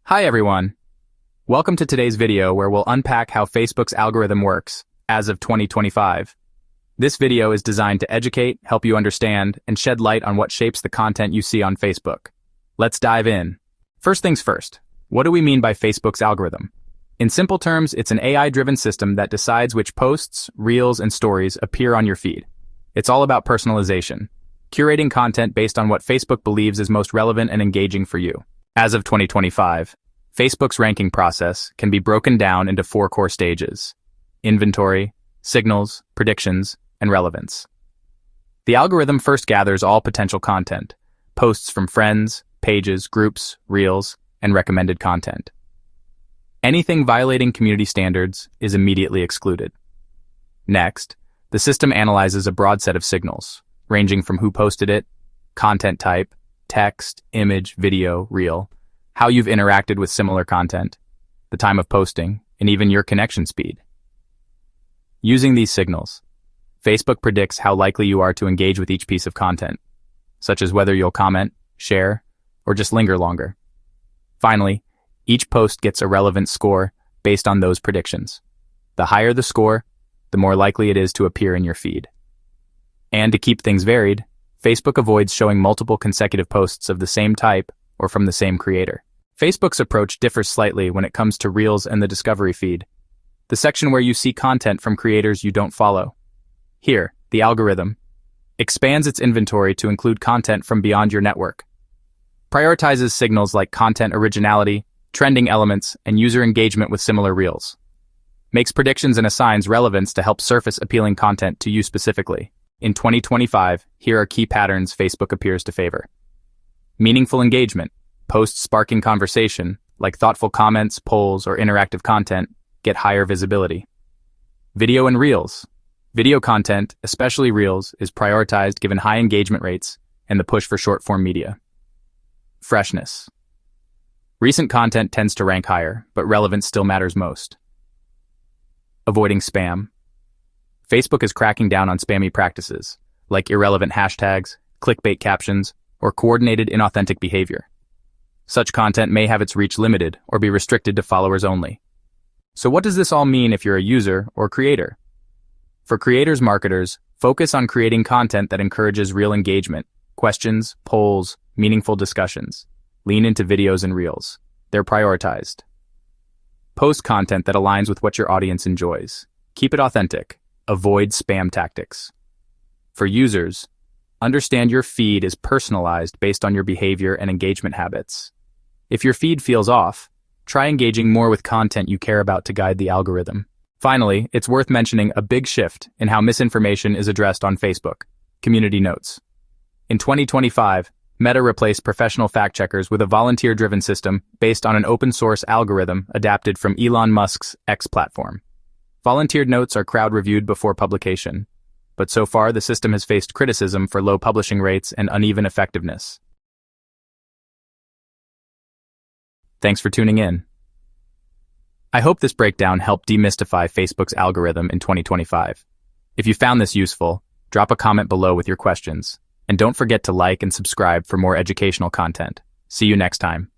Hi everyone! Welcome to today's video where we'll unpack how Facebook's algorithm works as of 2025. This video is designed to educate, help you understand, and shed light on what shapes the content you see on Facebook. Let's dive in. First things first, what do we mean by Facebook's algorithm? In simple terms, it's an AI-driven system that decides which posts, reels, and stories appear on your feed. It's all about personalization, curating content based on what Facebook believes is most relevant and engaging for you. As of 2025, Facebook's ranking process can be broken down into 4 core stages: inventory, signals, predictions, and relevance. The algorithm first gathers all potential content, posts from friends, pages, groups, reels, and recommended content. Anything violating community standards is immediately excluded. Next, the system analyzes a broad set of signals, ranging from who posted it, content type, text, image, video, reel, how you've interacted with similar content, the time of posting, and even your connection speed. Using these signals, Facebook predicts how likely you are to engage with each piece of content, such as whether you'll comment, share, or just linger longer. Finally, each post gets a relevant score based on those predictions. The higher the score, the more likely it is to appear in your feed. And to keep things varied, Facebook avoids showing multiple consecutive posts of the same type or from the same creator. Facebook's approach differs slightly when it comes to Reels and the Discovery feed, the section where you see content from creators you don't follow. Here, the algorithm expands its inventory to include content from beyond your network, prioritizes signals like content originality, trending elements, and user engagement with similar Reels, makes predictions and assigns relevance to help surface appealing content to you specifically. In 2025, here are key patterns Facebook appears to favor. Meaningful engagement. Posts sparking conversation, like thoughtful comments, polls, or interactive content, get higher visibility. Video and Reels. Video content, especially Reels, is prioritized given high engagement rates and the push for short-form media. Freshness. Recent content tends to rank higher, but relevance still matters most. Avoiding spam. Facebook is cracking down on spammy practices, like irrelevant hashtags, clickbait captions, or coordinated inauthentic behavior. Such content may have its reach limited or be restricted to followers only. So what does this all mean if you're a user or creator? For creators, marketers, focus on creating content that encourages real engagement, questions, polls, meaningful discussions. Lean into videos and Reels. They're prioritized. Post content that aligns with what your audience enjoys. Keep it authentic. Avoid spam tactics. For users, understand your feed is personalized based on your behavior and engagement habits. If your feed feels off, try engaging more with content you care about to guide the algorithm. Finally, it's worth mentioning a big shift in how misinformation is addressed on Facebook. Community notes. In 2025, Meta replaced professional fact-checkers with a volunteer-driven system based on an open-source algorithm adapted from Elon Musk's X platform. Volunteered notes are crowd-reviewed before publication, but so far the system has faced criticism for low publishing rates and uneven effectiveness. Thanks for tuning in. I hope this breakdown helped demystify Facebook's algorithm in 2025. If you found this useful, drop a comment below with your questions, and don't forget to like and subscribe for more educational content. See you next time.